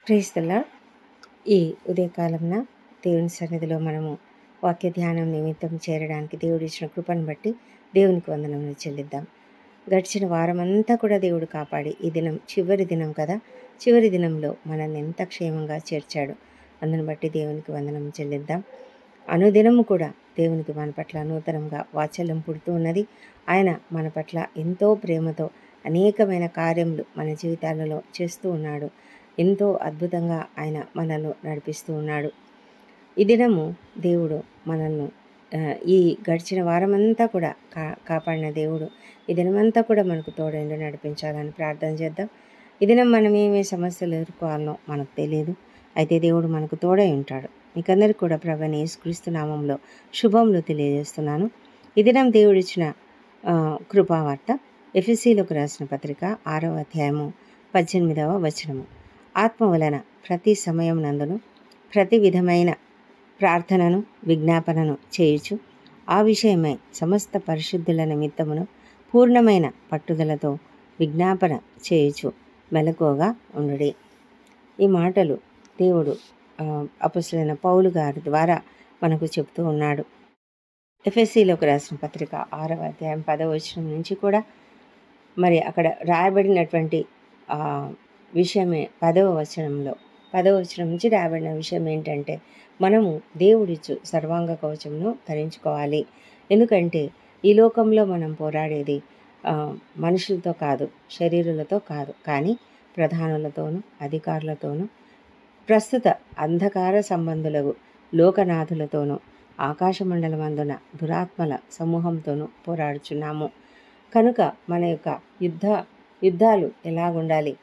Praise the lord. ఈ ఉదయకాలంన దేవుని సన్నిధిలో మనము వాక్య ధ్యానం నిమిత్తం చేరడానికి దేవుడు ఇచ్చిన కృపను బట్టి దేవునికి వందనములు చెల్లిద్దాం. గడిచిన వారమంతా కూడా దేవుడు కాపాడి ఈ దినం చివరి దినం కదా, చివరి దినంలో మనల్ని ఎంత క్షేమంగా చేర్చాడు. అందుని బట్టి దేవునికి వందనం చెల్లిద్దాం. అనుదినము కూడా దేవునికి మన పట్ల నూతనంగా వాత్సల్యం పుడుతూ ఉన్నది. ఆయన మన పట్ల ఎంతో ప్రేమతో అనేకమైన కార్యములు మన జీవితాలలో చేస్తూ ఉన్నాడు. ఎంతో అద్భుతంగా ఆయన మనల్ని నడిపిస్తూ ఉన్నాడు. ఈ దినము దేవుడు మనల్ని ఈ గడిచిన వారమంతా కూడా కాపాడిన దేవుడు ఈ దినమంతా కూడా మనకు తోడైండి నడిపించాలని ప్రార్థన చేద్దాం. ఈ దినం మనం ఏమే సమస్యలు ఎదుర్కోవాలనో మనకు తెలియదు, అయితే దేవుడు మనకు తోడై ఉంటాడు. మీకందరికీ కూడా ప్రభువైన యేసుక్రీస్తు నామంలో శుభములు తెలియజేస్తున్నాను. ఈ దినం దేవుడిచ్చిన కృపావార్త ఎఫెసీయులకు రాసిన పత్రిక 6వ అధ్యాయము 18వ వచనము. ఆత్మ వలన ప్రతి సమయం నందును ప్రతి విధమైన ప్రార్థనను విజ్ఞాపనను చేయుచు ఆ విషయమై సమస్త పరిశుద్ధుల నిమిత్తమును పూర్ణమైన పట్టుదలతో విజ్ఞాపన చేయుచు మెలకువగా ఉండుడి. ఈ మాటలు దేవుడు అపొస్తలుడైన పౌలు గారి ద్వారా మనకు చెప్తూ ఉన్నాడు. ఎఫెసీయులకు రాసిన పత్రిక 6వ అధ్యాయం 10వ వచనం నుంచి కూడా మరి అక్కడ రాయబడినటువంటి విషయమే 10వ వచనం నుంచి రాయబడిన విషయం ఏంటంటే, మనము దేవుడిచ్చు సర్వాంగ కవచమును ధరించుకోవాలి. ఎందుకంటే ఈ లోకంలో మనం పోరాడేది మనుషులతో కాదు, శరీరులతో కాదు, కానీ ప్రధానులతోనూ అధికారులతోనూ ప్రస్తుత అంధకార సంబంధులకు లోకనాథులతోనూ ఆకాశమండలమందున దురాత్మల సమూహంతోనూ పోరాడుచున్నాము. కనుక మన యొక్క యుద్ధాలు ఎలాగుండాలి,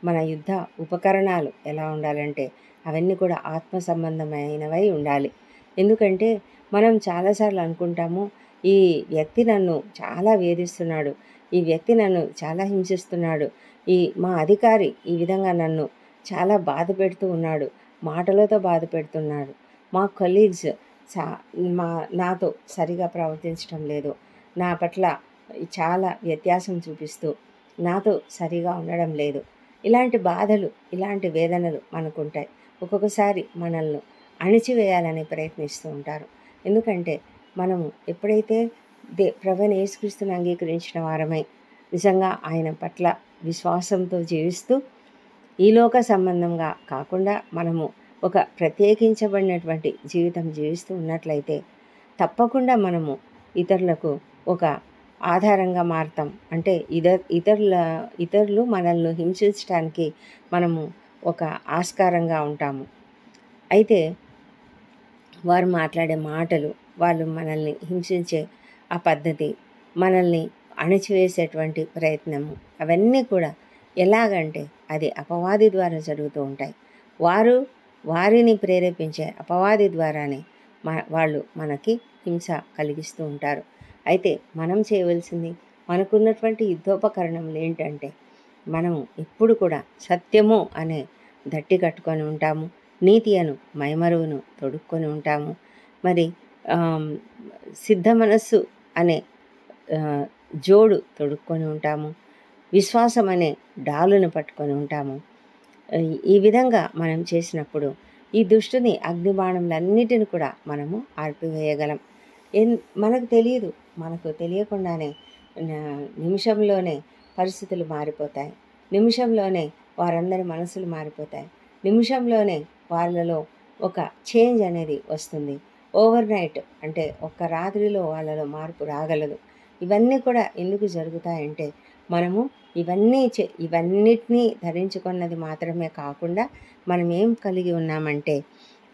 మన యుద్ధ ఉపకరణాలు ఎలా ఉండాలంటే అవన్నీ కూడా ఆత్మ సంబంధమైనవై ఉండాలి. ఎందుకంటే మనం చాలాసార్లు అనుకుంటాము, ఈ వ్యక్తి నన్ను చాలా వేధిస్తున్నాడు, ఈ వ్యక్తి నన్ను చాలా హింసిస్తున్నాడు, మా అధికారి ఈ విధంగా నన్ను చాలా బాధ పెడుతూ ఉన్నాడు, మాటలతో బాధ పెడుతున్నాడు, మా కొలీగ్స్ నాతో సరిగా ప్రవర్తించడం లేదు, నా పట్ల చాలా వ్యత్యాసం చూపిస్తూ నాతో సరిగా ఉండడం లేదు. ఇలాంటి బాధలు, ఇలాంటి వేదనలు మనకుంటాయి. ఒక్కొక్కసారి మనల్ని అణిచివేయాలని ప్రయత్నిస్తూ ఉంటారు. ఎందుకంటే మనము ఎప్పుడైతే ప్రభువైన యేసుక్రీస్తుని అంగీకరించిన వారమై నిజంగా ఆయన పట్ల విశ్వాసంతో జీవిస్తూ ఈ లోక సంబంధంగా కాకుండా మనము ఒక ప్రత్యేకించబడినటువంటి జీవితం జీవిస్తూ ఉన్నట్లయితే తప్పకుండా మనము ఇతరులకు ఒక ఆధారంగా మారతాం. అంటే ఇతరులు మనల్ని హింసించడానికి మనము ఒక ఆస్కారంగా ఉంటాము. అయితే వారు మాట్లాడే మాటలు, వాళ్ళు మనల్ని హింసించే ఆ పద్ధతి, మనల్ని అణిచివేసేటువంటి ప్రయత్నము, అవన్నీ కూడా ఎలాగంటే అది అపవాది ద్వారా జరుగుతూ ఉంటాయి. వారిని ప్రేరేపించే అపవాది ద్వారానే వాళ్ళు మనకి హింస కలిగిస్తూ ఉంటారు. అయితే మనం చేయవలసింది, మనకున్నటువంటి యుద్ధోపకరణములు ఏంటంటే, మనము ఎప్పుడు కూడా సత్యము అనే దట్టి కట్టుకొని ఉంటాము, నీతి అను మైమరువును తొడుక్కొని ఉంటాము, మరి సిద్ధ మనస్సు అనే జోడు తొడుక్కొని ఉంటాము, విశ్వాసం అనే డాలును పట్టుకొని ఉంటాము. ఈ విధంగా మనం చేసినప్పుడు ఈ దుష్టుని అగ్నిబాణములన్నిటిని కూడా మనము ఆర్పివేయగలం. మనకు తెలియదు, మనకు తెలియకుండానే నిమిషంలోనే పరిస్థితులు మారిపోతాయి, నిమిషంలోనే వారందరి మనసులు మారిపోతాయి, నిమిషంలోనే వాళ్ళలో ఒక చేంజ్ అనేది వస్తుంది. ఓవర్ నైట్ అంటే ఒక్క రాత్రిలో వాళ్ళలో మార్పు రాగలదు. ఇవన్నీ కూడా ఎందుకు జరుగుతాయంటే, మనము ఇవన్నిటినీ ధరించుకున్నది మాత్రమే కాకుండా మనం ఏం కలిగి ఉన్నామంటే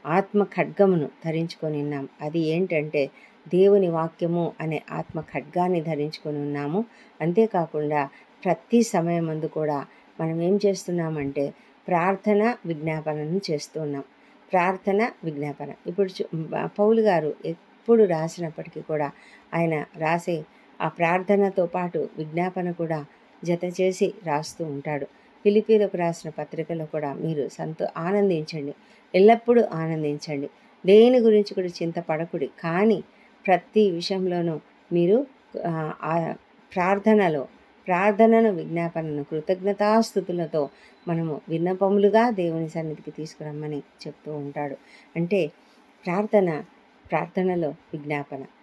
ఆత్మ ఖడ్గమును ధరించుకొని ఉన్నాం. అది ఏంటంటే దేవుని వాక్యము అనే ఆత్మ ఖడ్గాన్ని ధరించుకొని ఉన్నాము. అంతేకాకుండా ప్రతి సమయమందు కూడా మనం ఏం చేస్తున్నామంటే ప్రార్థన విజ్ఞాపనను చేస్తూ ఉన్నాం. ప్రార్థన విజ్ఞాపన ఇప్పుడు పౌలు గారు ఎప్పుడు రాసినప్పటికీ కూడా ఆయన రాసే ఆ ప్రార్థనతో పాటు విజ్ఞాపన కూడా జత చేసి రాస్తూ ఉంటాడు. ఫిలిప్పీలకు రాసిన పత్రికలో కూడా మీరు ఆనందించండి, ఎల్లప్పుడూ ఆనందించండి, దేని గురించి కూడా చింతపడకుడి, కానీ ప్రతి విషయంలోనూ మీరు ప్రార్థనలో ప్రార్థనను, విజ్ఞాపనను కృతజ్ఞతాస్థుతులతో మనము విన్నపములుగా దేవుని సన్నిధికి తీసుకురమ్మని చెప్తూ ఉంటాడు. అంటే ప్రార్థనలో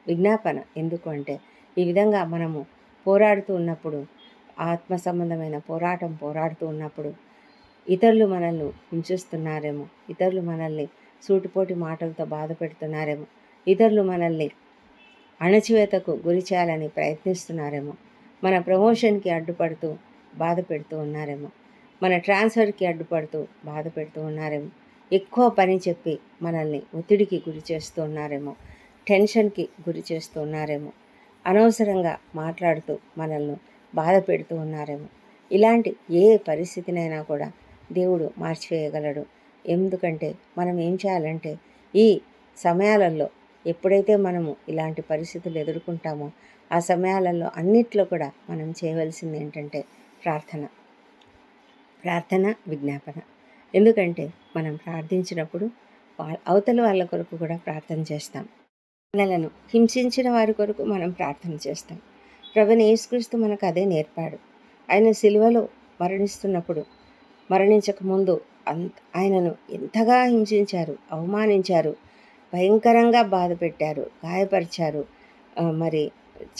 విజ్ఞాపన ఎందుకు అంటే, ఈ విధంగా మనము పోరాడుతూ ఉన్నప్పుడు, ఆత్మ సంబంధమైన పోరాడుతూ ఉన్నప్పుడు ఇతరులు మనల్ని హింసిస్తున్నారేమో, ఇతరులు మనల్ని సూటిపోటి మాటలతో బాధ పెడుతున్నారేమో, ఇతరులు మనల్ని అణచివేతకు గురి చేయాలని ప్రయత్నిస్తున్నారేమో, మన ప్రమోషన్కి అడ్డుపడుతూ బాధ పెడుతూ ఉన్నారేమో, మన ట్రాన్స్ఫర్కి అడ్డుపడుతూ బాధ పెడుతూ ఉన్నారేమో, ఎక్కువ పని చెప్పి మనల్ని ఒత్తిడికి గురి చేస్తూ ఉన్నారేమో, టెన్షన్కి గురి చేస్తూ ఉన్నారేమో, అనవసరంగా మాట్లాడుతూ మనల్ని బాధ పెడుతూ ఉన్నారేమో. ఇలాంటి ఏ పరిస్థితినైనా కూడా దేవుడు మార్చివేయగలడు. ఎందుకంటే మనం ఏం చేయాలంటే, ఈ సమయాలలో ఎప్పుడైతే మనము ఇలాంటి పరిస్థితులు ఎదుర్కొంటామో ఆ సమయాలలో అన్నిట్లో కూడా మనం చేయవలసింది ఏంటంటే ప్రార్థన, విజ్ఞాపన. ఎందుకంటే మనం ప్రార్థించినప్పుడు అవతల వాళ్ళ కొరకు కూడా ప్రార్థన చేస్తాం. మనలను హింసించిన వారి కొరకు మనం ప్రార్థన చేస్తాం. ప్రభువైన యేసుక్రీస్తు మనకు అదే నేర్పాడు. ఆయన సిలువలో మరణించకముందు ఆయనను ఎంతగా హింసించారు, అవమానించారు, భయంకరంగా బాధ పెట్టారు, గాయపరిచారు, మరి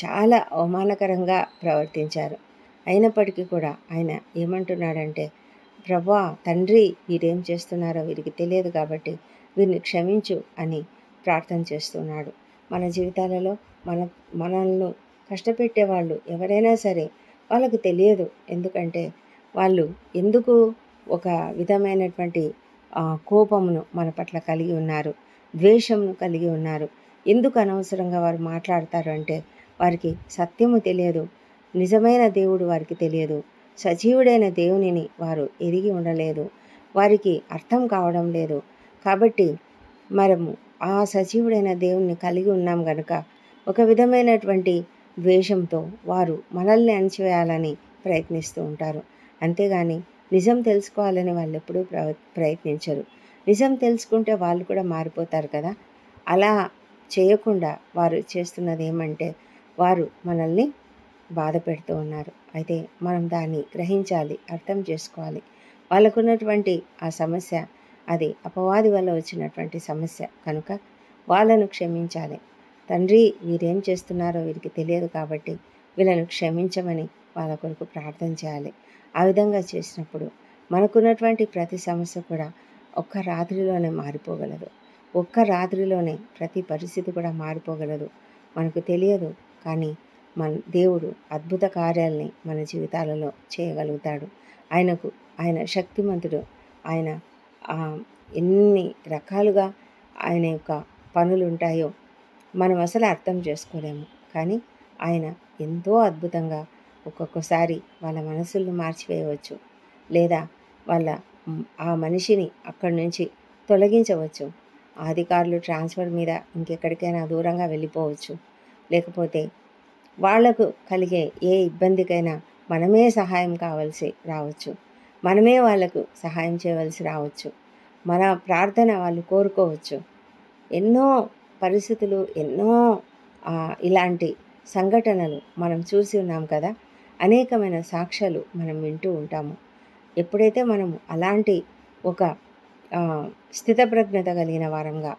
చాలా అవమానకరంగా ప్రవర్తించారు. అయినప్పటికీ కూడా ఆయన ఏమంటున్నాడంటే, ప్రభువా, తండ్రి, వీరేం చేస్తున్నారో వీరికి తెలియదు కాబట్టి వీరిని క్షమించు అని ప్రార్థన చేస్తున్నాడు. మన జీవితాలలో మనల్ని కష్టపెట్టేవాళ్ళు ఎవరైనా సరే వాళ్ళకు తెలియదు. ఎందుకంటే వాళ్ళు ఎందుకు ఒక విధమైనటువంటి కోపమును మన పట్ల కలిగి ఉన్నారు, ద్వేషమును కలిగి ఉన్నారు. ఎందుకు అనవసరంగా వారు మాట్లాడతారు అంటే, వారికి సత్యము తెలియదు, నిజమైన దేవుడు వారికి తెలియదు, సజీవుడైన దేవునిని వారు ఎరిగి ఉండలేదు, వారికి అర్థం కావడం లేదు. కాబట్టి మనము ఆ సజీవుడైన దేవుణ్ణి కలిగి ఉన్నాం గనుక ఒక విధమైనటువంటి ద్వేషంతో వారు మనల్ని అణచివేయాలని ప్రయత్నిస్తూ ఉంటారు. అంతేగాని నిజం తెలుసుకోవాలని వాళ్ళు ఎప్పుడూ ప్రయత్నించరు. నిజం తెలుసుకుంటే వాళ్ళు కూడా మారిపోతారు కదా. అలా చేయకుండా వారు చేస్తున్నది ఏమంటే, వారు మనల్ని బాధ పెడుతూ ఉన్నారు. అయితే మనం దాన్ని గ్రహించాలి, అర్థం చేసుకోవాలి. వాళ్ళకున్నటువంటి ఆ సమస్య అది అపవాది వల్ల వచ్చినటువంటి సమస్య కనుక వాళ్ళను క్షమించాలి. తండ్రి, వీరేం చేస్తున్నారో వీరికి తెలియదు కాబట్టి వీళ్ళను క్షమించమని వాళ్ళ కొరకు ప్రార్థన చేయాలి. ఆ విధంగా చేసినప్పుడు మనకున్నటువంటి ప్రతి సమస్య కూడా ఒక్క రాత్రిలోనే మారిపోగలదు. ఒక్క రాత్రిలోనే ప్రతి పరిస్థితి కూడా మారిపోగలదు. మనకు తెలియదు, కానీ దేవుడు అద్భుత కార్యాలని మన జీవితాలలో చేయగలుగుతాడు. ఆయన శక్తిమంతుడు. ఆయన ఎన్ని రకాలుగా ఆయన యొక్క పనులు ఉంటాయో మనం అసలు అర్థం చేసుకోలేము. కానీ ఆయన ఎంతో అద్భుతంగా ఒక్కొక్కసారి వాళ్ళ మనసులను మార్చివేయవచ్చు, లేదా ఆ మనిషిని అక్కడి నుంచి తొలగించవచ్చు. ఆ అధికారులు ట్రాన్స్ఫర్ మీద ఇంకెక్కడికైనా దూరంగా వెళ్ళిపోవచ్చు. లేకపోతే వాళ్లకు కలిగే ఏ ఇబ్బందికైనా మనమే సహాయం కావాల్సి రావచ్చు. మనమే వాళ్ళకు సహాయం చేయవలసి రావచ్చు. మన ప్రార్థన వాళ్ళు కోరుకోవచ్చు. ఎన్నో పరిస్థితులు, ఎన్నో ఇలాంటి సంఘటనలు మనం చూసి ఉన్నాం కదా. అనేకమైన సాక్ష్యాలు మనం వింటూ ఉంటాము. ఎప్పుడైతే మనము అలాంటి ఒక స్థితప్రజ్ఞత కలిగిన వారంగా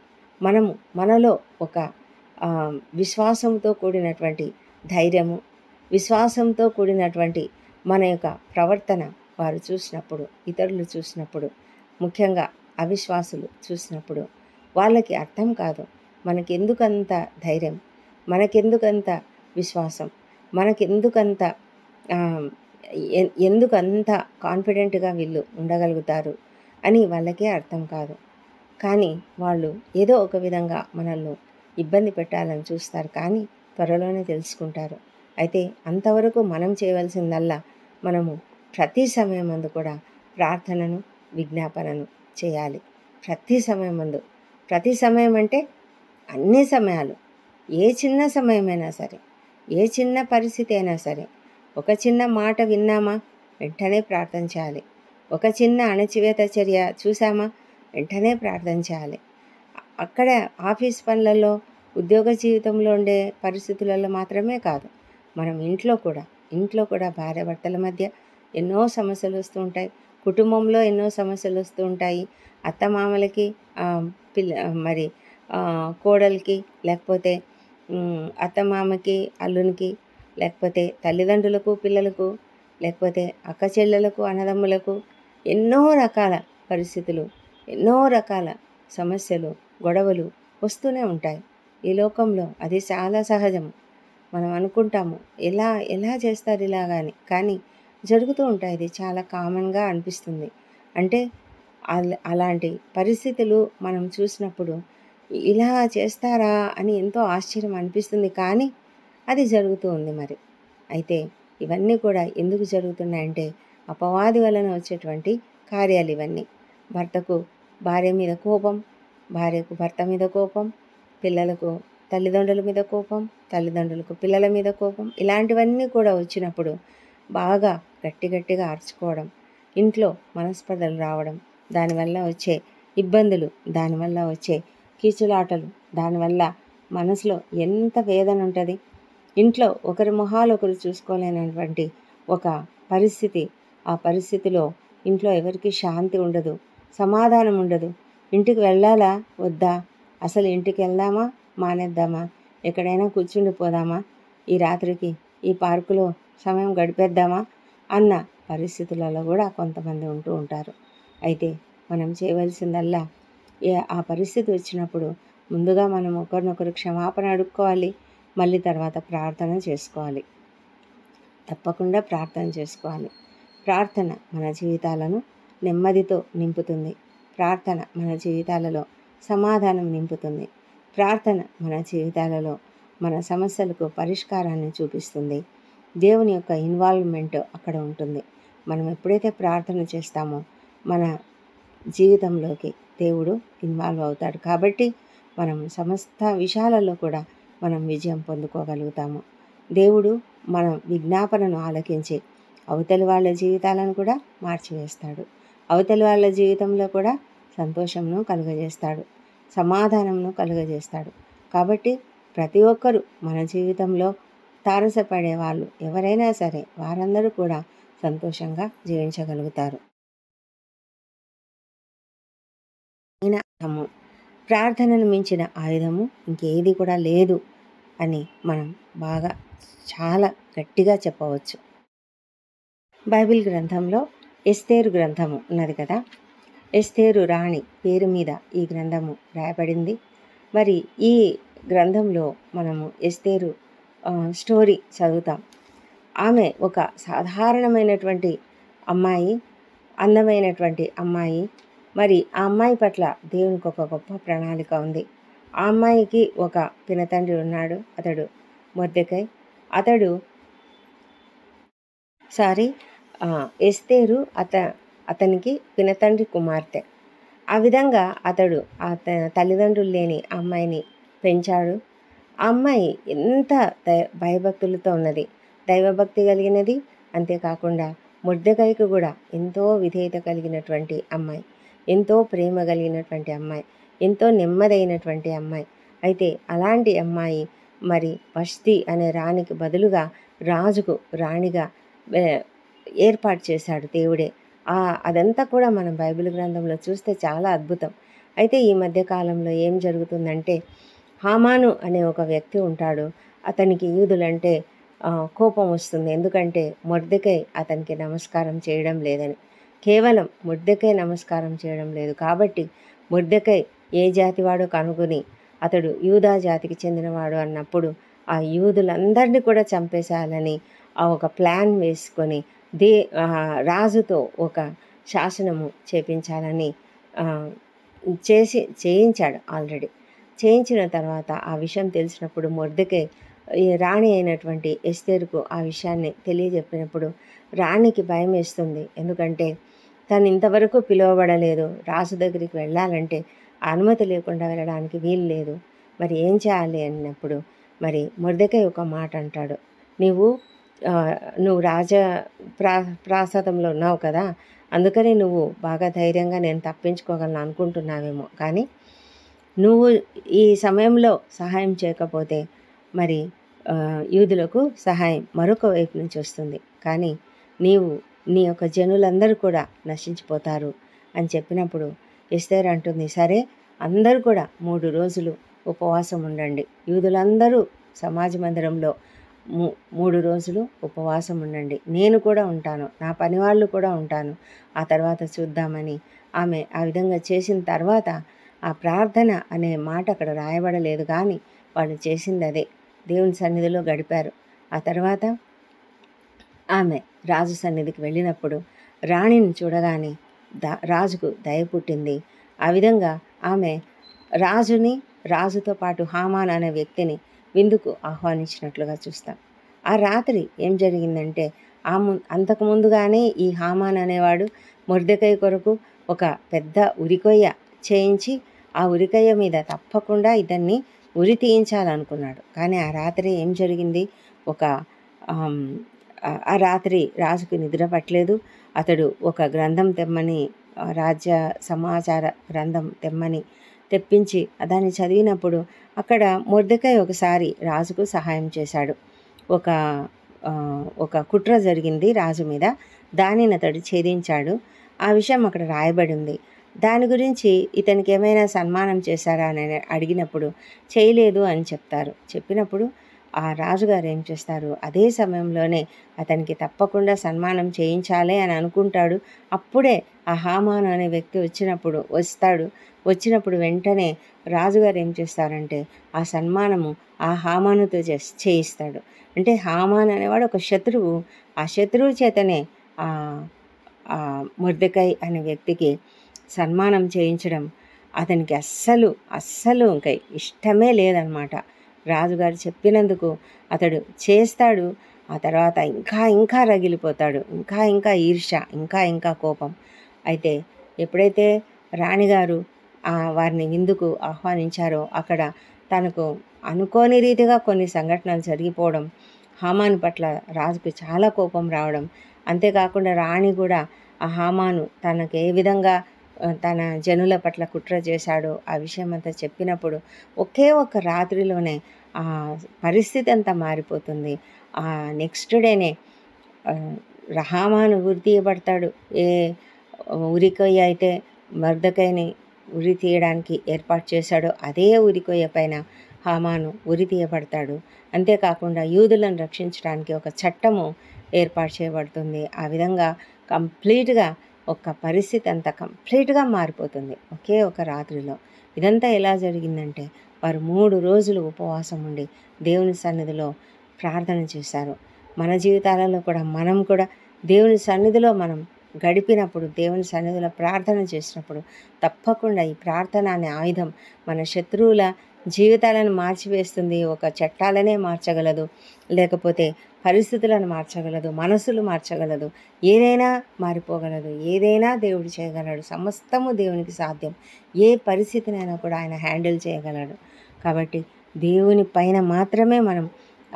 మనలో ఒక విశ్వాసంతో కూడినటువంటి ధైర్యము, విశ్వాసంతో కూడినటువంటి మన యొక్క ప్రవర్తన వారు చూసినప్పుడు, ఇతరులు చూసినప్పుడు, ముఖ్యంగా అవిశ్వాసులు చూసినప్పుడు వాళ్ళకి అర్థం కాదు, మనకెందుకంత ధైర్యం, మనకెందుకంత విశ్వాసం, మనకెందుకంత ఎందుకంత కాన్ఫిడెంట్గా వీళ్ళు ఉండగలుగుతారు అని వాళ్ళకే అర్థం కాదు. కానీ వాళ్ళు ఏదో ఒక విధంగా మనల్ని ఇబ్బంది పెట్టాలని చూస్తారు, కానీ త్వరలోనే తెలుసుకుంటారు. అయితే అంతవరకు మనం చేయవలసిందల్లా మనము ప్రతి సమయమందు కూడా ప్రార్థనను, విజ్ఞాపనను చేయాలి. ప్రతి సమయం అంటే అన్ని సమయాలు, ఏ చిన్న సమయమైనా సరే, ఏ చిన్న పరిస్థితి అయినా సరే, ఒక చిన్న మాట విన్నామా వెంటనే ప్రార్థన చేయాలి. ఒక చిన్న అణచివేత చర్య చూసామా వెంటనే ప్రార్థన చేయాలి. అక్కడ ఆఫీస్ పనులలో, ఉద్యోగ జీవితంలో ఉండే పరిస్థితులలో మాత్రమే కాదు, మనం ఇంట్లో కూడా ఇంట్లో కూడా భార్యాభర్తల మధ్య ఎన్నో సమస్యలు వస్తూ ఉంటాయి. కుటుంబంలో ఎన్నో సమస్యలు వస్తూ ఉంటాయి. అత్తమామలకి పిల్ల మరి కోడలికి, లేకపోతే అత్తమామకి అల్లునికి, లేకపోతే తల్లిదండ్రులకు పిల్లలకు, లేకపోతే అక్క చెల్లెలకు అన్నదమ్ములకు ఎన్నో రకాల పరిస్థితులు, ఎన్నో రకాల సమస్యలు, గొడవలు వస్తూనే ఉంటాయి ఈ లోకంలో. అది చాలా సహజం. మనం అనుకుంటాము ఎలా ఎలా చేస్తారు ఇలాగని, కానీ జరుగుతూ ఉంటాయి. ఇది చాలా కామన్గా అనిపిస్తుంది. అంటే అలాంటి పరిస్థితులు మనం చూసినప్పుడు ఇలా చేస్తారా అని ఎంతో ఆశ్చర్యం అనిపిస్తుంది, కానీ అది జరుగుతూ ఉంది. మరి అయితే ఇవన్నీ కూడా ఎందుకు జరుగుతున్నాయంటే అపవాది వలన వచ్చేటువంటి కార్యాలు ఇవన్నీ. భర్తకు భార్య మీద కోపం, భార్యకు భర్త మీద కోపం, పిల్లలకు తల్లిదండ్రుల మీద కోపం, తల్లిదండ్రులకు పిల్లల మీద కోపం, ఇలాంటివన్నీ కూడా వచ్చినప్పుడు బాగా గట్టిగా అరుచుకోవడం, ఇంట్లో మనస్పర్ధలు రావడం, దానివల్ల వచ్చే ఇబ్బందులు, దానివల్ల వచ్చే కీచులాటలు, దానివల్ల మనసులో ఎంత వేదన ఉంటుంది. ఇంట్లో ఒకరి మొహాలు ఒకరు చూసుకోలేనటువంటి ఒక పరిస్థితి. ఆ పరిస్థితిలో ఇంట్లో ఎవరికి శాంతి ఉండదు, సమాధానం ఉండదు. ఇంటికి వెళ్ళాలా వద్దా, అసలు ఇంటికి వెళ్దామా మానేద్దామా, ఎక్కడైనా కూర్చుండిపోదామా, ఈ రాత్రికి ఈ పార్కులో సమయం గడిపేద్దామా అన్న పరిస్థితులలో కూడా కొంతమంది ఉంటూ ఉంటారు. అయితే మనం చేయవలసిందల్లా ఆ పరిస్థితి వచ్చినప్పుడు ముందుగా మనం ఒకరినొకరు క్షమాపణ అడుక్కోవాలి. మళ్ళీ తర్వాత ప్రార్థన చేసుకోవాలి. తప్పకుండా ప్రార్థన చేసుకోవాలి. ప్రార్థన మన జీవితాలను నెమ్మదితో నింపుతుంది. ప్రార్థన మన జీవితాలలో సమాధానం నింపుతుంది. ప్రార్థన మన జీవితాలలో మన సమస్యలకు పరిష్కారాన్ని చూపిస్తుంది. దేవుని యొక్క ఇన్వాల్వ్మెంట్ అక్కడ ఉంటుంది. మనం ఎప్పుడైతే ప్రార్థన చేస్తామో మన జీవితంలోకి దేవుడు ఇన్వాల్వ్ అవుతాడు. కాబట్టి మనం సమస్త విషయాలలో కూడా మనం విజయం పొందుకోగలుగుతాము. దేవుడు మన విజ్ఞాపనను ఆలకించి అవతలి వాళ్ళ జీవితాలను కూడా మార్చివేస్తాడు. అవతలి వాళ్ళ జీవితంలో కూడా సంతోషంను కలుగజేస్తాడు, సమాధానంను కలుగజేస్తాడు. కాబట్టి ప్రతి ఒక్కరూ మన జీవితంలో తారసపడే వాళ్ళు ఎవరైనా సరే వారందరూ కూడా సంతోషంగా జీవించగలుగుతారు. ప్రార్థనను మించిన ఆయుధము ఇంకేది కూడా లేదు అని మనం బాగా చాలా గట్టిగా చెప్పవచ్చు. బైబిల్ గ్రంథంలో ఎస్తేరు గ్రంథము ఉన్నది కదా. ఎస్తేరు రాణి పేరు మీద ఈ గ్రంథము రాయబడింది. మరి ఈ గ్రంథంలో మనము ఎస్తేరు స్టోరీ చదువుతాం. ఆమె ఒక సాధారణమైనటువంటి అమ్మాయి, అందమైనటువంటి అమ్మాయి. మరి ఆ అమ్మాయి పట్ల దేవునికి ఒక గొప్ప ప్రణాళిక ఉంది. ఆ అమ్మాయికి ఒక పినతండ్రి ఉన్నాడు, అతడు మొర్దెకై. ఎస్తేరు అతనికి పినతండ్రి కుమార్తె. ఆ విధంగా అతడు తల్లిదండ్రులు లేని అమ్మాయిని పెంచాడు. ఆ అమ్మాయి ఎంత భయభక్తులతో ఉన్నది, దైవభక్తి కలిగినది. అంతేకాకుండా మొర్దెకైకి కూడా ఎంతో విధేయత కలిగినటువంటి అమ్మాయి, ఎంతో ప్రేమ కలిగినటువంటి అమ్మాయి, ఎంతో నెమ్మదైనటువంటి అమ్మాయి. అయితే అలాంటి అమ్మాయి మరి వష్తి అనే రాణికి బదులుగా రాజుకు రాణిగా ఏర్పాటు చేశాడు దేవుడే. అదంతా కూడా మనం బైబిల్ గ్రంథంలో చూస్తే చాలా అద్భుతం. అయితే ఈ మధ్యకాలంలో ఏం జరుగుతుందంటే హామాను అనే ఒక వ్యక్తి ఉంటాడు. అతనికి యూదులంటే కోపం వస్తుంది. ఎందుకంటే మొర్దెకై అతనికి నమస్కారం చేయడం లేదని. కేవలం మొర్దెకై నమస్కారం చేయడం లేదు కాబట్టి మొర్దెకై ఏ జాతివాడో కనుగొని అతడు యూదా జాతికి చెందినవాడు అన్నప్పుడు ఆ యూదులందరినీ కూడా చంపేసేయాలని ఒక ప్లాన్ వేసుకొని రాజుతో ఒక శాసనము చేయించాలని చేయించాడు. ఆల్రెడీ చేయించిన తర్వాత ఆ విషయం తెలిసినప్పుడు మొర్దెకై ఈ రాణి అయినటువంటి ఎస్తేరుకు ఆ విషయాన్ని తెలియజెప్పినప్పుడు రాణికి భయం వేస్తుంది. ఎందుకంటే తను ఇంతవరకు పిలువబడలేదు, రాజు దగ్గరికి వెళ్ళాలంటే అనుమతి లేకుండా వెళ్ళడానికి వీలు లేదు. మరి ఏం చేయాలి అన్నప్పుడు మరి మొర్దెకై ఒక మాట అంటాడు, నువ్వు ప్రాసాదంలో ఉన్నావు కదా, అందుకని నువ్వు బాగా ధైర్యంగా నేను తప్పించుకోగలను అనుకుంటున్నావేమో, కానీ నువ్వు ఈ సమయంలో సహాయం చేయకపోతే మరి యూదులకు సహాయం మరొక వైపు నుంచి వస్తుంది. కానీ నీవు నీ యొక్క జనులందరూ కూడా నశించిపోతారు అని చెప్పినప్పుడు ఎస్తేర్ అంటుంది, సరే అందరూ కూడా 3 రోజులు ఉపవాసం ఉండండి. యూదులందరూ సమాజ మందిరంలో 3 రోజులు ఉపవాసం ఉండండి. నేను కూడా ఉంటాను, నా పనివాళ్ళు కూడా ఉంటాను, ఆ తర్వాత చూద్దామని ఆమె ఆ విధంగా చేసిన తర్వాత ఆ ప్రార్థన అనే మాట అక్కడ రాయబడలేదు, కానీ వాళ్ళు చేసింది అదే. దేవుని సన్నిధిలో గడిపారు. ఆ తర్వాత ఆమె రాజు సన్నిధికి వెళ్ళినప్పుడు రాణిని చూడగానే రాజుకు దయ పుట్టింది. ఆ విధంగా ఆమె రాజుతో పాటు హామాన్ అనే వ్యక్తిని విందుకు ఆహ్వానించినట్లుగా చూస్తాం. ఆ రాత్రి ఏం జరిగిందంటే అంతకుముందుగానే ఈ హామాన్ అనేవాడు మొర్దెకై కొరకు ఒక పెద్ద ఉరికొయ్య చేయించి ఆ ఉరికొయ్య మీద తప్పకుండా ఇతన్ని ఉరి తీయించాలనుకున్నాడు. కానీ ఆ రాత్రి ఏం జరిగింది, ఆ రాత్రి రాజుకు నిద్ర పట్టలేదు. అతడు ఒక గ్రంథం తెమ్మని, రాజ్య సమాచార గ్రంథం తెప్పించి దాన్ని చదివినప్పుడు అక్కడ మొర్దెకై ఒకసారి రాజుకు సహాయం చేశాడు. ఒక కుట్ర జరిగింది రాజు మీద, దానిని అతడు ఛేదించాడు. ఆ విషయం అక్కడ రాయబడి ఉంది. దాని గురించి ఇతనికి ఏమైనా సన్మానం చేశారా అని అడిగినప్పుడు చేయలేదు అని చెప్పినప్పుడు ఆ రాజుగారు ఏం చేస్తారు, అదే సమయంలోనే అతనికి తప్పకుండా సన్మానం చేయించాలి అని అనుకుంటాడు. అప్పుడే ఆ హామాను అనే వ్యక్తి వచ్చినప్పుడు వెంటనే రాజుగారు ఏం చేస్తారంటే ఆ సన్మానము ఆ హామానుతో చేయిస్తాడు. అంటే హామాన్ అనేవాడు ఒక శత్రువు. ఆ శత్రువు చేతనే మొర్దెకై అనే వ్యక్తికి సన్మానం చేయించడం అతనికి అస్సలు ఇంకా ఇష్టమే లేదనమాట. రాజుగారు చెప్పినందుకు అతడు చేస్తాడు. ఆ తర్వాత ఇంకా రగిలిపోతాడు, ఇంకా ఈర్ష్య, ఇంకా కోపం. అయితే ఎప్పుడైతే రాణిగారు వారిని విందుకు ఆహ్వానించారో అక్కడ తనకు అనుకోని రీతిగా కొన్ని సంఘటనలు జరిగిపోవడం, హామాను పట్ల రాజుకు చాలా కోపం రావడం, అంతేకాకుండా రాణి కూడా ఆ హామాను తనకు ఏ విధంగా తన జనుల పట్ల కుట్ర చేశాడో ఆ విషయం అంతా చెప్పినప్పుడు ఒకే ఒక రాత్రిలోనే ఆ పరిస్థితి అంతా మారిపోతుంది. ఆ నెక్స్ట్ డేనే హామాను ఉరి తీయబడతాడు. ఏ ఉరికొయ్య అయితే మొర్దెకైని ఉరి తీయడానికి ఏర్పాటు చేశాడో అదే ఉరికొయ్య పైన హామాను ఉరి తీయబడతాడు. అంతేకాకుండా యూదులను రక్షించడానికి ఒక చట్టము ఏర్పాటు చేయబడుతుంది. ఆ విధంగా కంప్లీట్గా ఒక పరిస్థితి అంతా కంప్లీట్గా మారిపోతుంది ఒకే ఒక రాత్రిలో. ఇదంతా ఎలా జరిగిందంటే వారు 3 రోజులు ఉపవాసం ఉండి దేవుని సన్నిధిలో ప్రార్థన చేశారు. మన జీవితాలలో కూడా మనం కూడా దేవుని సన్నిధిలో మనం గడిపినప్పుడు, దేవుని సన్నిధిలో ప్రార్థన చేసినప్పుడు తప్పకుండా ఈ ప్రార్థన అనే ఆయుధం మన శత్రువుల జీవితాలను మార్చివేస్తుంది. ఒక చట్టాలనే మార్చగలదు, లేకపోతే పరిస్థితులను మార్చగలదు, మనసులు మార్చగలదు, ఏదైనా మారిపోగలదు, ఏదైనా దేవుడు చేయగలడు. సమస్తము దేవునికి సాధ్యం. ఏ పరిస్థితినైనా కూడా ఆయన హ్యాండిల్ చేయగలడు. కాబట్టి దేవుని పైన మాత్రమే మనం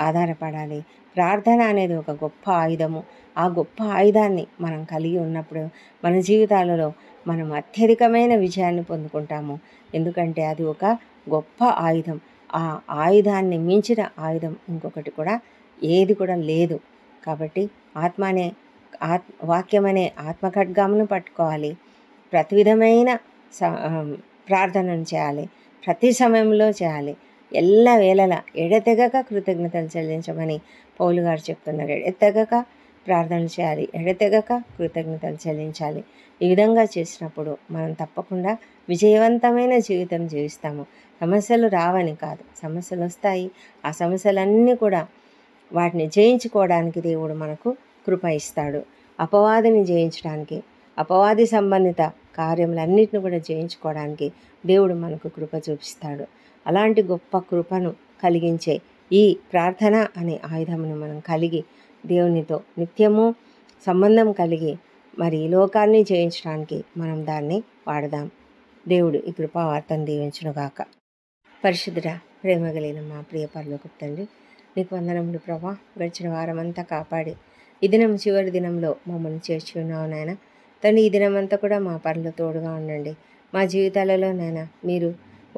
ఆధారపడాలి. ప్రార్థన అనేది ఒక గొప్ప ఆయుధము. ఆ గొప్ప ఆయుధాన్ని మనం కలిగి ఉన్నప్పుడు మన జీవితాలలో మనం అత్యధికమైన విజయాన్ని పొందుకుంటాము. ఎందుకంటే అది ఒక గొప్ప ఆయుధం. ఆ ఆయుధాన్ని మించిన ఆయుధం ఇంకొకటి కూడా ఏది కూడా లేదు. కాబట్టి వాక్యమనే ఆత్మఖడ్గమును పట్టుకోవాలి. ప్రతి విధమైన ప్రార్థనను చేయాలి, ప్రతి సమయంలో చేయాలి, ఎల్లవేళలా ఎడతెగక కృతజ్ఞతలు చెల్లించమని పౌలు గారు చెప్తున్నారు. ఎడతెగక ప్రార్థనలు చేయాలి, ఎడతెగక కృతజ్ఞతలు చెల్లించాలి. ఈ విధంగా చేసినప్పుడు మనం తప్పకుండా విజయవంతమైన జీవితం జీవిస్తాము. సమస్యలు రావని కాదు, సమస్యలు వస్తాయి. ఆ సమస్యలన్నీ కూడా వాటిని జయించుకోవడానికి దేవుడు మనకు కృప ఇస్తాడు. అపవాదిని జయించడానికి, అపవాది సంబంధిత కార్యములన్నిటిని కూడా జయించుకోవడానికి దేవుడు మనకు కృప చూపిస్తాడు. అలాంటి గొప్ప కృపను కలిగించే ఈ ప్రార్థన అనే ఆయుధమును మనం కలిగి దేవునితో నిత్యము సంబంధం కలిగి మరి ఈ లోకాన్ని జయించడానికి మనం దాన్ని వాడదాం. దేవుడు ఈ కృపావార్తను దీవించునుగాక. పరిశుద్ధుడా, ప్రేమ కలిగిన మా ప్రియ పరలోకపు తండ్రి, నీకు వందనములు ప్రభా. గడిచిన వారమంతా కాపాడి ఈ దినం చివరి దినంలో మమ్మల్ని చేర్చి ఉన్నావు నాయన. తండ్రి, ఈ దినమంతా కూడా మా పనులు తోడుగా ఉండండి. మా జీవితాలలో నాయన మీరు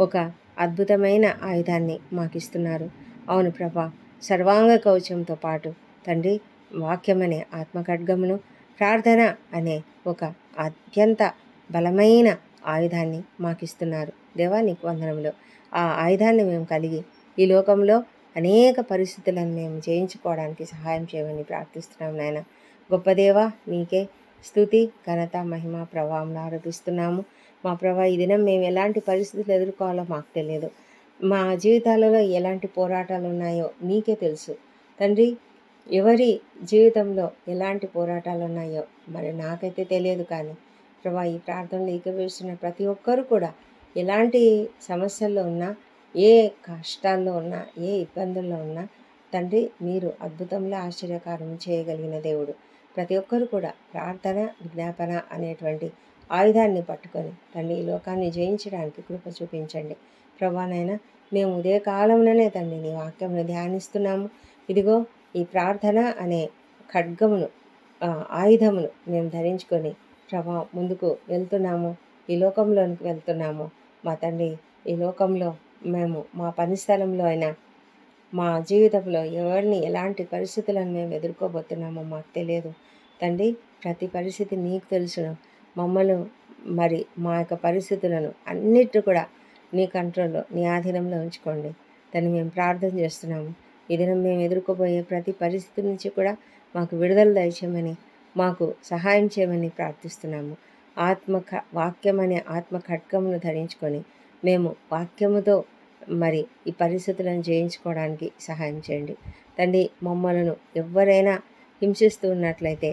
ఒక అద్భుతమైన ఆయుధాన్ని మాకు ఇస్తున్నారు. అవును ప్రభా, సర్వాంగ కవచంతో పాటు తండ్రి వాక్యమనే ఆత్మఖడ్గమును, ప్రార్థన అనే ఒక అత్యంత బలమైన ఆయుధాన్ని మాకిస్తున్నారు. దేవా నీకు వందనములు. ఆ ఆయుధాన్ని మేము కలిగి ఈ లోకంలో అనేక పరిస్థితులను మేము జయించుకోవడానికి సహాయం చేయమని ప్రార్థిస్తున్నాం నాయన. గొప్ప దేవా నీకే స్తుతి, ఘనత, మహిమ, ప్రభావం ఆరోపిస్తున్నాము. మా ప్రభా ఈ దినం మేము ఎలాంటి పరిస్థితులు ఎదుర్కోవాలో మాకు తెలియదు. మా జీవితాలలో ఎలాంటి పోరాటాలు ఉన్నాయో నీకే తెలుసు తండ్రి. ఎవరి జీవితంలో ఎలాంటి పోరాటాలు ఉన్నాయో మరి నాకైతే తెలియదు. కానీ ప్రభా ఈ ప్రార్థనలు ఏకీభవిస్తున్న ప్రతి ఒక్కరూ కూడా ఎలాంటి సమస్యల్లో ఉన్నా, ఏ కష్టాల్లో ఉన్నా, ఏ ఇబ్బందుల్లో ఉన్నా తండ్రి మీరు అద్భుతంలో ఆశ్చర్యకారం చేయగలిగిన దేవుడు. ప్రతి ఒక్కరు కూడా ప్రార్థన, విజ్ఞాపన అనేటువంటి ఆయుధాన్ని పట్టుకొని తండ్రి ఈ లోకాన్ని జయించడానికి కృప చూపించండి. ప్రభానైనా మేము ఉదయకాలంలోనే తండ్రి నీ వాక్యంను ధ్యానిస్తున్నాము. ఇదిగో ఈ ప్రార్థన అనే ఖడ్గమును, ఆయుధమును మేము ధరించుకొని ప్రభా ముందుకు వెళ్తున్నాము, ఈ లోకంలోనికి వెళ్తున్నాము. మా తండ్రి ఈ లోకంలో మేము మా పని స్థలంలో అయినా మా జీవితంలో ఎవరిని ఎలాంటి పరిస్థితులను మేము ఎదుర్కోబోతున్నామో మాకు తెలియదు తండ్రి. ప్రతి పరిస్థితి నీకు తెలుసును. మమ్మల్ని మరి మా యొక్క పరిస్థితులను అన్నిటి కూడా నీ కంట్రోల్లో, నీ ఆధీనంలో ఉంచుకోండి. దాన్ని మేము ప్రార్థన చేస్తున్నాము. ఈ దినం మేము ఎదుర్కోబోయే ప్రతి పరిస్థితి నుంచి కూడా మాకు విడుదల దయచేయమని, మాకు సహాయం చేయమని ప్రార్థిస్తున్నాము. వాక్యం అనే ఆత్మ ఖడ్గమును ధరించుకొని మేము వాక్యముతో మరి ఈ పరిస్థితులను జయించుకోవడానికి సహాయం చేయండి తండ్రి. మమ్మలను ఎవరైనా హింసిస్తూ ఉన్నట్లయితే,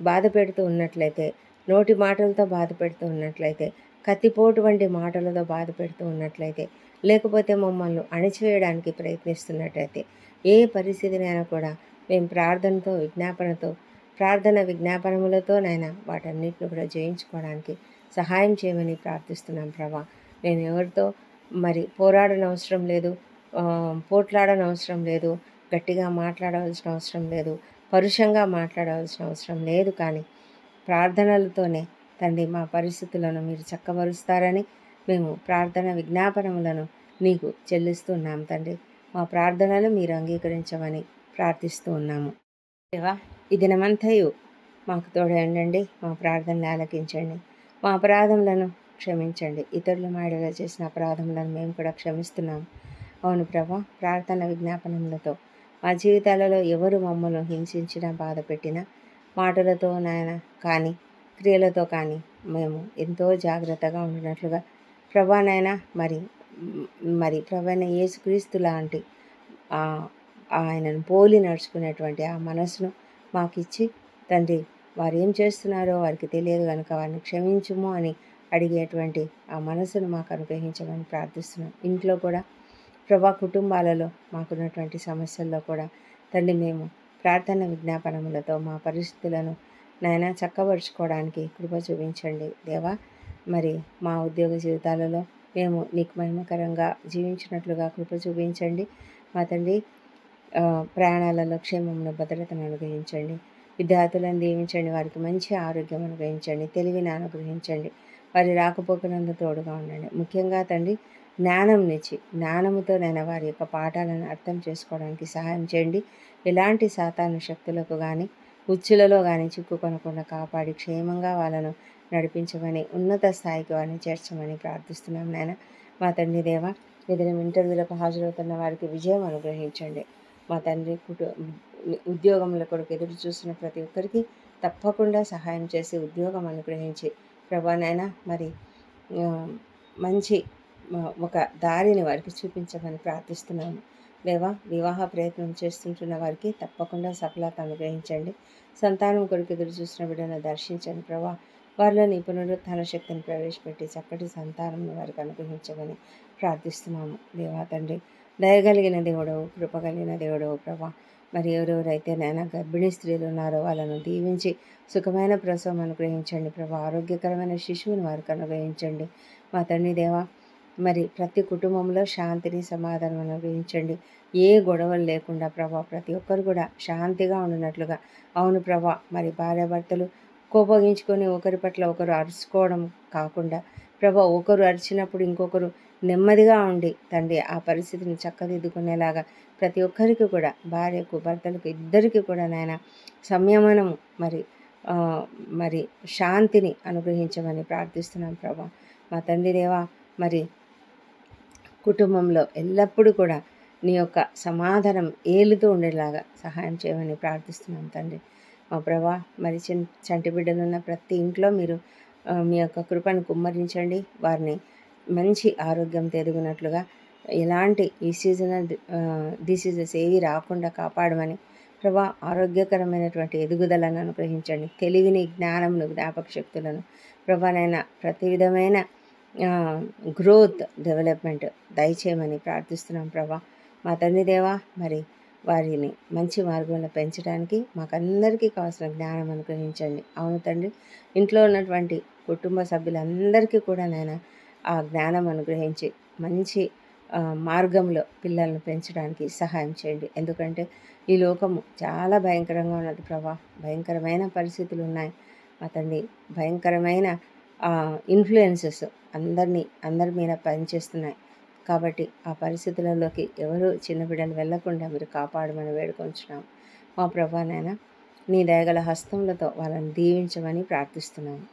బాధ పెడుతూ ఉన్నట్లయితే, నోటి మాటలతో బాధ పెడుతూ ఉన్నట్లయితే, కత్తిపోటు వంటి మాటలతో బాధ పెడుతూ ఉన్నట్లయితే, లేకపోతే మమ్మల్ని అణిచివేయడానికి ప్రయత్నిస్తున్నట్లయితే, ఏ పరిస్థితినైనా కూడా మేము ప్రార్థనతో, ప్రార్థన విజ్ఞాపనములతోనైనా వాటన్నిటిని కూడా జయించుకోవడానికి సహాయం చేయమని ప్రార్థిస్తున్నాం ప్రభా. మేము ఎవరితో మరి పోరాడనవసరం లేదు, పోట్లాడనవసరం లేదు, గట్టిగా మాట్లాడవలసిన అవసరం లేదు, పరుషంగా మాట్లాడవలసిన అవసరం లేదు. కానీ ప్రార్థనలతోనే తండ్రి మా పరిస్థితులను మీరు చక్కబరుస్తారని మేము ప్రార్థన విజ్ఞాపనములను నీకు చెల్లిస్తున్నాం తండ్రి. మా ప్రార్థనలు మీరు అంగీకరించమని ప్రార్థిస్తూ ఉన్నాము. దేవా ఈ దినమంతయు మాకు తోడండి, మా ప్రార్థనలు ఆలకించండి, మా అపరాధములను క్షమించండి. ఇతరుల మాడలో చేసిన అపరాధములను మేము కూడా క్షమిస్తున్నాము. అవును ప్రభా, ప్రార్థన విజ్ఞాపనములతో మా జీవితాలలో ఎవరు మమ్మల్ని హింసించినా, బాధ పెట్టినా, మాటలతో నాయన కానీ క్రియలతో కానీ మేము ఎంతో జాగ్రత్తగా ఉండినట్లుగా ప్రభానైనా మరి ప్రభైన యేసుక్రీస్తు లాంటి ఆయనను పోలి నడుచుకునేటువంటి ఆ మనసును మాకిచ్చి తండ్రి, వారు ఏం చేస్తున్నారో వారికి తెలియదు కనుక వారిని క్షమించుము అని అడిగేటువంటి ఆ మనసును మాకు అనుగ్రహించమని ప్రార్థిస్తున్నాం. ఇంట్లో కూడా ప్రభా, కుటుంబాలలో మాకున్నటువంటి సమస్యల్లో కూడా తండ్రి మేము ప్రార్థన విజ్ఞాపనములతో మా పరిస్థితులను నాయన చక్కబరుచుకోవడానికి కృప చూపించండి దేవా. మరి మా ఉద్యోగ జీవితాలలో మేము నీకు మహిమకరంగా జీవించినట్లుగా కృప చూపించండి మా తండ్రి. ప్రయాణాలలో క్షేమమును, భద్రతను అనుగ్రహించండి. విద్యార్థులను దీవించండి, వారికి మంచి ఆరోగ్యం అనుగ్రహించండి, తెలివిని అనుగ్రహించండి, వారి రాకపోకలందు తోడుగా ఉండండి. ముఖ్యంగా తండ్రి జ్ఞానంనిచ్చి, జ్ఞానముతో నేను వారి యొక్క పాఠాలను అర్థం చేసుకోవడానికి సహాయం చేయండి. ఎలాంటి సాతాను శక్తులకు కానీ ఉచ్చులలో కానీ చిక్కుకొనకుండా కాపాడి క్షేమంగా వాళ్ళను నడిపించమని, ఉన్నత స్థాయికి వారిని చేర్చమని ప్రార్థిస్తున్నాం నాయన. మా తండ్రి దేవ, ఏదైనా ఇంటర్వ్యూలకు హాజరవుతున్న వారికి విజయం అనుగ్రహించండి. మా తండ్రి ఉద్యోగముల కొరకు ఎదురు చూస్తున్న ప్రతి ఒక్కరికి తప్పకుండా సహాయం చేసి ఉద్యోగం అనుగ్రహించి ప్రభానైనా మరి మంచి ఒక దారిని వారికి చూపించమని ప్రార్థిస్తున్నాము దేవా. వివాహ ప్రయత్నం చేస్తుంటున్న వారికి తప్పకుండా సఫలత అనుగ్రహించండి. సంతానం కొరకు ఎదురు చూసిన బిడ్డను దర్శించండి ప్రభా. వారిలో నీ పునరుత్థాన శక్తిని ప్రవేశపెట్టి చక్కటి సంతానం వారికి అనుగ్రహించమని ప్రార్థిస్తున్నాము దేవా తండ్రి. దయగలిగిన దేవుడవు, కృపగలిగిన దేవుడవు ప్రభా. మరి ఎవరెవరైతే నైనా గర్భిణీ స్త్రీలు ఉన్నారో వాళ్ళను దీవించి సుఖమైన ప్రసవం అనుగ్రహించండి ప్రభా. ఆరోగ్యకరమైన శిశువుని వారికి అనుగ్రహించండి మా తండ్రి దేవా. మరి ప్రతి కుటుంబంలో శాంతిని, సమాధానం అనుగ్రహించండి. ఏ గొడవలు లేకుండా ప్రభా ప్రతి ఒక్కరు కూడా శాంతిగా ఉండినట్లుగా. అవును ప్రభా, మరి భార్యాభర్తలు కోపగించుకొని ఒకరి పట్ల ఒకరు అరుచుకోవడం కాకుండా ప్రభా, ఒకరు అరిచినప్పుడు ఇంకొకరు నెమ్మదిగా ఉండి తండ్రి ఆ పరిస్థితిని చక్కదిద్దుకునేలాగా ప్రతి ఒక్కరికి కూడా భార్యకు భర్తలకు ఇద్దరికి కూడా నాయన సంయమనము మరి ఆ, మరి శాంతిని అనుగ్రహించమని ప్రార్థిస్తున్నాం ప్రభా. మా తండ్రి దేవా, మరి కుటుంబంలో ఎల్లప్పుడూ కూడా నీ యొక్క సమాధానం ఏలుతూ ఉండేలాగా సహాయం చేయమని ప్రార్థిస్తున్నాం తండ్రి. మా ప్రభా, మరి చంటి బిడ్డలు ఉన్న ప్రతి ఇంట్లో మీరు మీ యొక్క కృపను కుమ్మరించండి. వారిని మంచి ఆరోగ్యంతో ఎదుగునట్లుగా ఎలాంటి ఈ సీజనల్ డిసీజెస్ ఏవి రాకుండా కాపాడమని ప్రభా, ఆరోగ్యకరమైనటువంటి ఎదుగుదలను అనుగ్రహించండి. తెలివిని, జ్ఞానమును, జ్ఞాపక శక్తులను ప్రభానైనా ప్రతి విధమైన గ్రోత్, డెవలప్మెంట్ దయచేయమని ప్రార్థిస్తున్నాం ప్రభా. మా తండ్రి దేవా, మరి వారిని మంచి మార్గంలో పెంచడానికి మాకందరికీ కావాల్సిన జ్ఞానం అనుగ్రహించండి. అవును తండ్రి, ఇంట్లో ఉన్నటువంటి కుటుంబ సభ్యులందరికీ కూడా నేను ఆ జ్ఞానం అనుగ్రహించి మంచి మార్గంలో పిల్లలను పెంచడానికి సహాయం చేయండి. ఎందుకంటే ఈ లోకము చాలా భయంకరంగా ఉన్నది ప్రభా. భయంకరమైన పరిస్థితులు ఉన్నాయి మా తండ్రి. భయంకరమైన ఇన్ఫ్లుయెన్సెస్ అందరి మీద పనిచేస్తున్నాయి. కాబట్టి ఆ పరిస్థితులలోకి ఎవరు చిన్న బిడ్డలు వెళ్లకుండా మీరు కాపాడమని వేడుకొంచున్నాం మా ప్రభానైనా. నీ దయగల హస్తములతో వాళ్ళని దీవించమని ప్రార్థిస్తున్నాము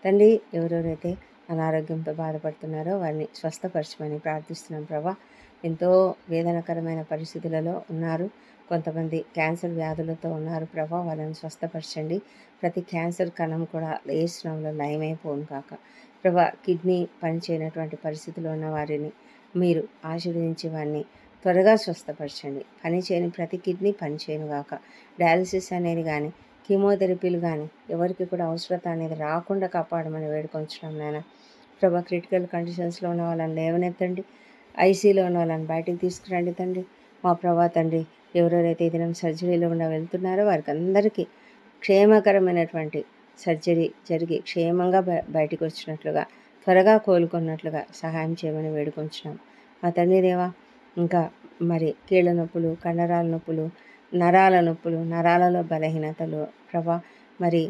తండ్రి. ఎవరెవరైతే అనారోగ్యంతో బాధపడుతున్నారో వారిని స్వస్థపరచమని ప్రార్థిస్తున్నాం ప్రభా. ఎంతో వేదనకరమైన పరిస్థితులలో ఉన్నారు. కొంతమంది క్యాన్సర్ వ్యాధులతో ఉన్నారు ప్రభా. వాళ్ళని స్వస్థపరచండి. ప్రతి క్యాన్సర్ కణం కూడా లేచడంలో లయమైపోను కాక ప్రభా. కిడ్నీ పనిచేయనటువంటి పరిస్థితిలో ఉన్న వారిని మీరు ఆశీర్వదించి వారిని త్వరగా స్వస్థపరచండి. పనిచేయని ప్రతి కిడ్నీ పనిచేయను గాక. డయాలసిస్ అనేది కానీ, కీమోథెరపీలు కానీ ఎవరికి కూడా అవసరత అనేది రాకుండా కాపాడమని వేడుకొంచున్నాం నాయన ప్రభా. క్రిటికల్ కండిషన్స్లో ఉన్న వాళ్ళని లేవనెత్తండి. ఐసీలో ఉన్న వాళ్ళని బయటికి తీసుకురండి తండ్రి. మా ప్రభా తండ్రి, ఎవరెవరైతే ఈ దినం సర్జరీలో గుండా వెళ్తున్నారో వారికి అందరికీ క్షేమకరమైనటువంటి సర్జరీ జరిగి క్షేమంగా బయటికి వచ్చినట్లుగా, త్వరగా కోలుకున్నట్లుగా సహాయం చేయమని వేడుకొంచున్నాం మా తండ్రి దేవా. ఇంకా మరి కీళ్ళ నొప్పులు, కండరాల నొప్పులు, నరాల నొప్పులు, నరాలలో బలహీనతలు ప్రభా, మరి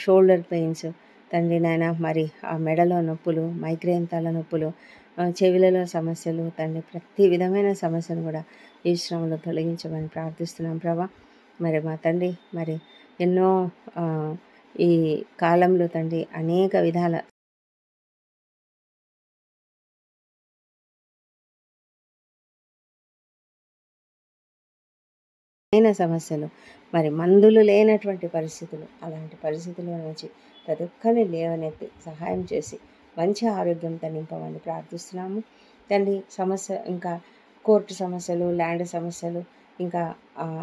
షోల్డర్ పెయిన్స్ తండ్రి నాయన, మరి ఆ మెడలో నొప్పులు, మైగ్రేన్ తల నొప్పులు, చెవులలో సమస్యలు తండ్రి, ప్రతి విధమైన సమస్యను కూడా ఈ శ్రమలో తొలగించమని ప్రార్థిస్తున్నాం ప్రభా. మరి మా తండ్రి, మరి ఎన్నో ఈ కాలంలో తండ్రి అనేక విధాల సమస్యలు, మరి మందులు లేనటువంటి పరిస్థితులు, అలాంటి పరిస్థితుల నుంచి ప్రతి ఒక్కరిని లేవనెత్తి సహాయం చేసి మంచి ఆరోగ్యంతో నింపమని ప్రార్థిస్తున్నాము తండ్రి. సమస్య ఇంకా కోర్టు సమస్యలు, ల్యాండ్ సమస్యలు, ఇంకా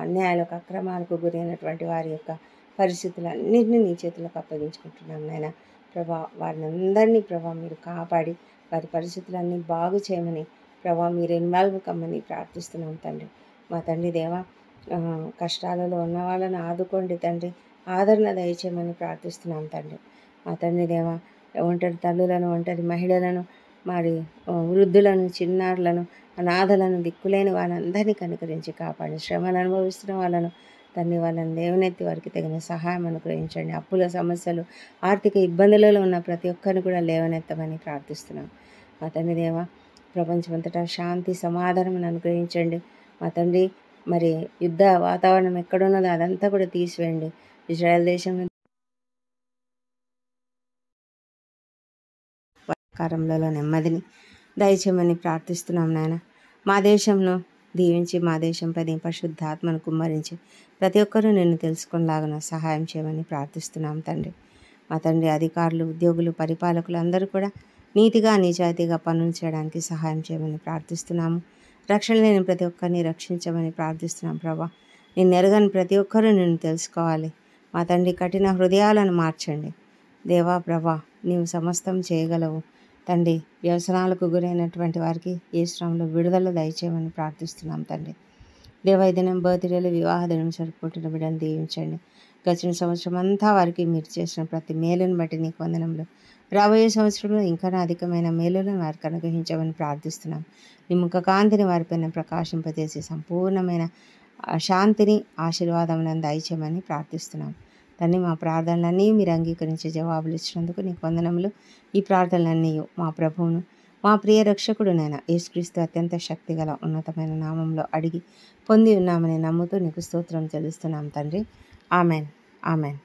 అన్యాయాలకు, అక్రమాలకు గురైనటువంటి వారి యొక్క పరిస్థితులన్నింటినీ నీ చేతులకు అప్పగించుకుంటున్నాం నాయన ప్రభా. వారిని అందరినీ ప్రభా మీరు కాపాడి వారి పరిస్థితులన్నీ బాగు చేయమని ప్రభా మీరు ఇన్వాల్వ్ కమ్మని ప్రార్థిస్తున్నాం తండ్రి. మా తండ్రి దేవా, కష్టాలలో ఉన్న వాళ్ళని ఆదుకోండి తండ్రి. ఆదరణ దయచేయమని ప్రార్థిస్తున్నాం తండ్రి. మా తండ్రి దేవా, ఒంటరి తల్లులను, ఒంటరి మహిళలను, మరి వృద్ధులను, చిన్నారులను, అనాథలను, దిక్కులేని వాళ్ళందరినీ కనికరించి కాపాడి, శ్రమలు అనుభవిస్తున్న వాళ్ళను తండ్రి వాళ్ళని లేవనెత్తి వారికి తగిన సహాయం అనుగ్రహించండి. అప్పుల సమస్యలు, ఆర్థిక ఇబ్బందులలో ఉన్న ప్రతి ఒక్కరిని కూడా లేవనెత్తమని ప్రార్థిస్తున్నాం మా తండ్రి దేవా. ప్రపంచమంతటా శాంతి, సమాధానం అనుగ్రహించండి మా తండ్రి. మరి యుద్ధ వాతావరణం ఎక్కడున్నదో అదంతా కూడా తీసివేయండి. ఇజ్రాయెల్ దేశంలో కారంలో నెమ్మదిని దయచేయమని ప్రార్థిస్తున్నాం నాయన. మా దేశంను దీవించి మా దేశంపై నీ పరిశుద్ధాత్మను కుమ్మరించి ప్రతి ఒక్కరూ నిన్ను తెలుసుకునేలాగా సహాయం చేయమని ప్రార్థిస్తున్నాం తండ్రి. మా తండ్రి, అధికారులు, ఉద్యోగులు, పరిపాలకులు అందరూ కూడా నీతిగా, నిజాయితీగా పనులు చేయడానికి సహాయం చేయమని ప్రార్థిస్తున్నాము. రక్షణ లేని ప్రతి ఒక్కరిని రక్షించమని ప్రార్థిస్తున్నాం ప్రభా. నిన్ను ఎరగని ప్రతి ఒక్కరూ నిన్ను తెలుసుకోవాలి మా తండ్రి. కఠిన హృదయాలను మార్చండి దేవా ప్రభా. నీవు సమస్తం చేయగలవు తండ్రి. వ్యసనాలకు గురైనటువంటి వారికి ఏ శ్రమంలో విడుదల దయచేయమని ప్రార్థిస్తున్నాం తండ్రి. దేవా, ఈ దినం బర్త్డేలు, వివాహ దినం జరుపుకుంటున్న బిడ్డను దీవించండి. గడిచిన సంవత్సరం అంతా వారికి మీరు చేసిన ప్రతి మేలును బట్టి నీకు వందనములు. రాబోయే సంవత్సరంలో ఇంకా అధికమైన మేలులను వారికి అనుగ్రహించమని ప్రార్థిస్తున్నాం. నీ ముఖ కాంతిని వారిపైన ప్రకాశింపజేసి సంపూర్ణమైన శాంతిని, ఆశీర్వాదములను దయచేయమని ప్రార్థిస్తున్నాం తండ్రి. మా ప్రార్థనలన్నీ మీరు అంగీకరించి జవాబులు ఇచ్చినందుకు నీకు వందనములు. ఈ ప్రార్థనలన్నీ మా ప్రభువును, మా ప్రియ రక్షకుడు నాయన యేసుక్రీస్తు అత్యంత శక్తిగల ఉన్నతమైన నామంలో అడిగి పొంది ఉన్నామని నమ్ముతూ నీకు స్తోత్రం చెల్లిస్తున్నాం తండ్రి. ఆమెన్. ఆమెన్.